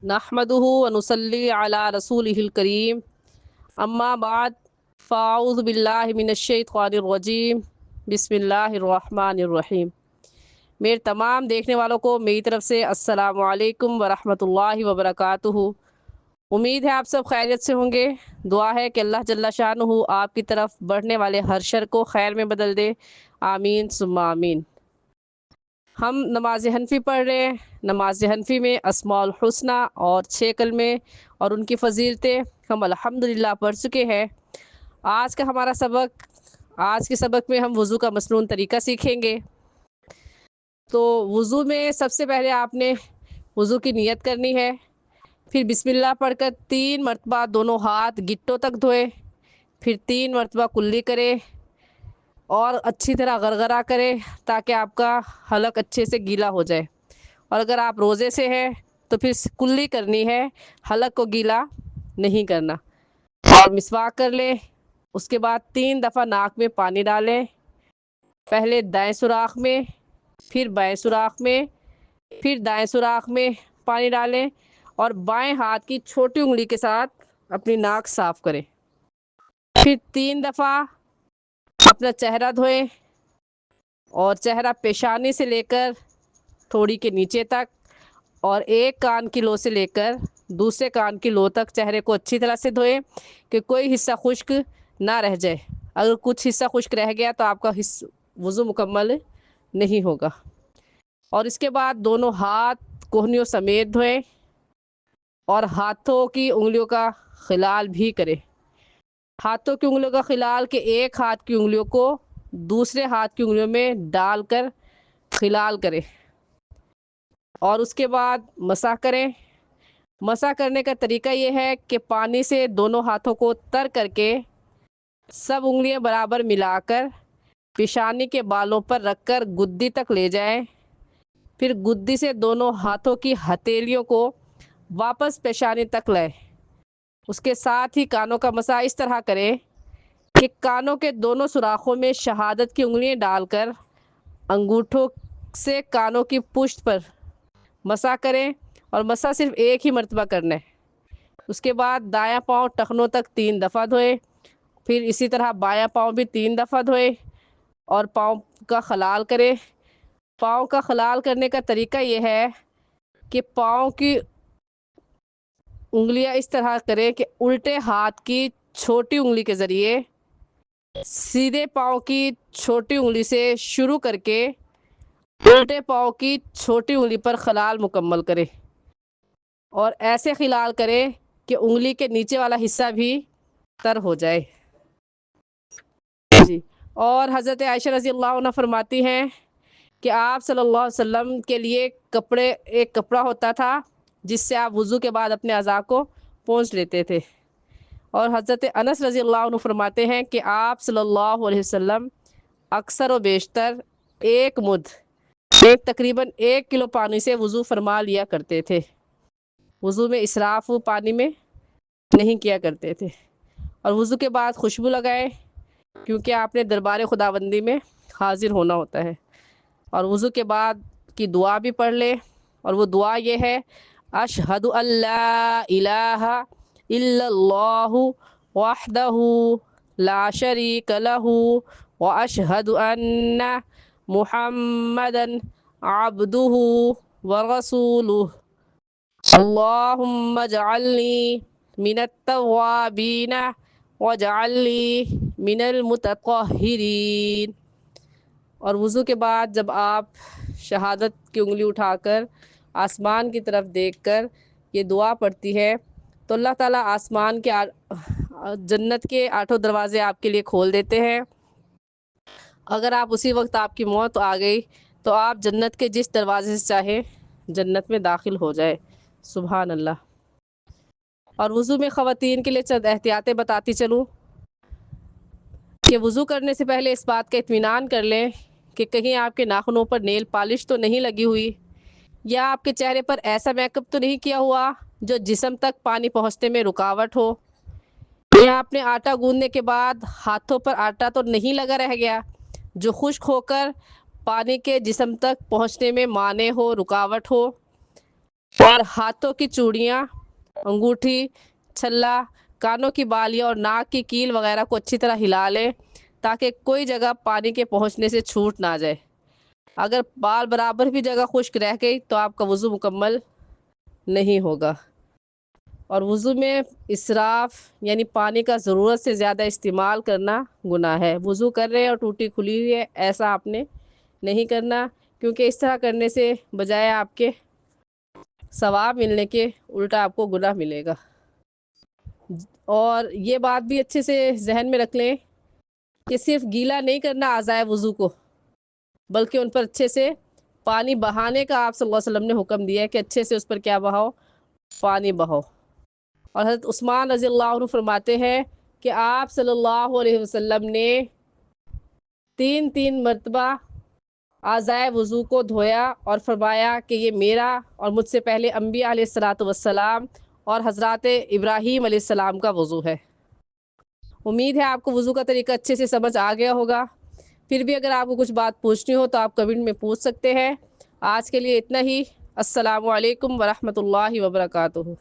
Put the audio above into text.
नहमदुहु व नुसल्ली अला रसूलिहिल करीम अम्मा बाद फ़ाऊज़ु बिल्लाहि मिनश्शैतानिर रजीम बिस्मिल्लाहिर्रहमानिर्रहीम। मेरे तमाम देखने वालों को मेरी तरफ से अस्सलामु अलैकुम व रहमतुल्लाहि व बरकातुहू। उम्मीद है आप सब खैरियत से होंगे। दुआ है कि अल्लाह जल्ला शानुहु आपकी तरफ बढ़ने वाले हर शर को खैर में बदल दे। आमीन सुम्मा आमीन। हम नमाज हनफी पढ़ रहे हैं। नमाज हनफी में अस्माउल हुस्ना और 6 कलमे और उनकी फ़जीलतें हम अल्हम्दुलिल्लाह पढ़ चुके हैं। आज का हमारा सबक, आज के सबक में हम वज़ू का मसनून तरीका सीखेंगे। तो वज़ू में सबसे पहले आपने वज़ू की नियत करनी है। फिर बिस्मिल्लाह पढ़कर 3 मरतबा दोनों हाथ गिट्टों तक धोए। फिर 3 मरतबा कुल्ली करें और अच्छी तरह गरगरा करें ताकि आपका हलक अच्छे से गीला हो जाए। और अगर आप रोज़े से हैं तो फिर कुल्ली करनी है, हलक को गीला नहीं करना। और मिसवाक कर लें। उसके बाद 3 दफ़ा नाक में पानी डालें, पहले दाएं सुराख में, फिर बाएं सुराख में, फिर दाएं सुराख में पानी डालें और बाएं हाथ की छोटी उंगली के साथ अपनी नाक साफ़ करें। फिर 3 दफ़ा अपना चेहरा धोएं और चेहरा पेशानी से लेकर थोड़ी के नीचे तक और एक कान की लो से लेकर दूसरे कान की लो तक चेहरे को अच्छी तरह से धोएं कि कोई हिस्सा खुश्क ना रह जाए। अगर कुछ हिस्सा खुश्क रह गया तो आपका वज़ू मुकम्मल नहीं होगा। और इसके बाद दोनों हाथ कोहनियों समेत धोएं और हाथों की उंगलियों का खिलाल भी करें। हाथों की उंगलियों का खिलाल के एक हाथ की उंगलियों को दूसरे हाथ की उंगलियों में डालकर खिलाल करें और उसके बाद मसा करें। मसा करने का तरीका ये है कि पानी से दोनों हाथों को तर करके सब उंगलियां बराबर मिलाकर पेशानी के बालों पर रखकर गुद्दी तक ले जाएं। फिर गुद्दी से दोनों हाथों की हथेलियों को वापस पेशानी तक लाएं। उसके साथ ही कानों का मसा इस तरह करें कि कानों के दोनों सुराखों में शहादत की उंगलियां डालकर अंगूठों से कानों की पुश्त पर मसा करें और मसा सिर्फ एक ही मरतबा करना है। उसके बाद दायां पाँव टखनों तक 3 दफ़ा धोए। फिर इसी तरह बायां पाँव भी 3 दफ़ा धोए और पाँव का खलाल करें। पाँव का खलाल करने का तरीका ये है कि पाँव की उंगलियां इस तरह करें कि उल्टे हाथ की छोटी उंगली के ज़रिए सीधे पाँव की छोटी उंगली से शुरू करके उल्टे पाँव की छोटी उंगली पर खलाल मुकम्मल करें और ऐसे खिलाल करें कि उंगली के नीचे वाला हिस्सा भी तर हो जाए जी। और हज़रत आयशा रज़ी अल्लाह अन्हा फरमाती हैं कि आप सल्लल्लाहु अलैहि वसल्लम के लिए एक कपड़ा होता था जिससे आप वज़ू के बाद अपने अज़ा को पोंछ लेते थे। और हज़रत अनस रज़ी अल्लाह अन्हु फरमाते हैं कि आप सल्लल्लाहु अलैहि वसल्लम अक्सर व बेशतर एक मुद्द तकरीबन 1 किलो पानी से वज़ू फरमा लिया करते थे। वज़ू में इसराफ़ पानी में नहीं किया करते थे। और वज़ू के बाद खुशबू लगाएं क्योंकि आपने दरबार खुदाबंदी में हाज़िर होना होता है। और वज़ू के बाद की दुआ भी पढ़ लें और वो दुआ ये है, अशहदु अल्ला इलाहा इल्लल्लाहु वहदहु ला शरीक लहु व अशहदु अन्ना मुहम्मदन अब्दुहु व रसूलुहु अल्लाहुम्मा जअलनी मिनत तव्वाबीन वजअलनी मिनल मुतत्तहिरीन। और वज़ू के बाद जब आप शहादत की उंगली उठाकर आसमान की तरफ देखकर ये दुआ पढ़ती है तो अल्लाह ताला आसमान के जन्नत के 8 दरवाज़े आपके लिए खोल देते हैं। अगर आप उसी वक्त आपकी मौत आ गई तो आप जन्नत के जिस दरवाज़े से चाहे जन्नत में दाखिल हो जाए। सुभान अल्लाह। और वज़ू में ख़वातीन के लिए चंद एहतियातें बताती चलूँ कि वज़ू करने से पहले इस बात का इत्मीनान कर लें कि कहीं आपके नाखूनों पर नेल पॉलिश तो नहीं लगी हुई या आपके चेहरे पर ऐसा मेकअप तो नहीं किया हुआ जो जिस्म तक पानी पहुंचने में रुकावट हो, या आपने आटा गूंदने के बाद हाथों पर आटा तो नहीं लगा रह गया जो खुश्क होकर पानी के जिस्म तक पहुंचने में माने हो, रुकावट हो। और हाथों की चूड़ियाँ, अंगूठी, छल्ला, कानों की बालियाँ और नाक की कील वगैरह को अच्छी तरह हिला लें ताकि कोई जगह पानी के पहुंचने से छूट ना जाए। अगर बाल बराबर भी जगह खुश्क रह गई तो आपका वज़ू मुकम्मल नहीं होगा। और वज़ू में इसराफ़ यानी पानी का ज़रूरत से ज़्यादा इस्तेमाल करना गुनाह है। वज़ू कर रहे हैं और टूटी खुली हुई है, ऐसा आपने नहीं करना, क्योंकि इस तरह करने से बजाय आपके सवाब मिलने के उल्टा आपको गुनाह मिलेगा। और ये बात भी अच्छे से जहन में रख लें कि सिर्फ गीला नहीं करना आज़ाए वज़ू को, बल्कि उन पर अच्छे से पानी बहाने का आप सल्लल्लाहु अलैहि वसल्लम ने हुक्म दिया है कि अच्छे से उस पर क्या बहाओ, पानी बहाओ। और हज़रत उस्मान रज़ी अल्लाह अन्हु फरमाते हैं कि आप सल्लल्लाहु अलैहि वसल्लम ने 3-3 मरतबा आज़ाए वज़ू को धोया और फरमाया कि ये मेरा और मुझसे पहले अम्बिया अलैहिस्सलातु वस्सलाम और हज़रत इब्राहीम अलैहिस्सलाम का वज़ू है। उम्मीद है आपको वज़ू का तरीका अच्छे से समझ आ गया होगा। फिर भी अगर आपको कुछ बात पूछनी हो तो आप कमेंट में पूछ सकते हैं। आज के लिए इतना ही। अस्सलामु अलैकुम वरहमतुल्लाहि वबरकातुहू।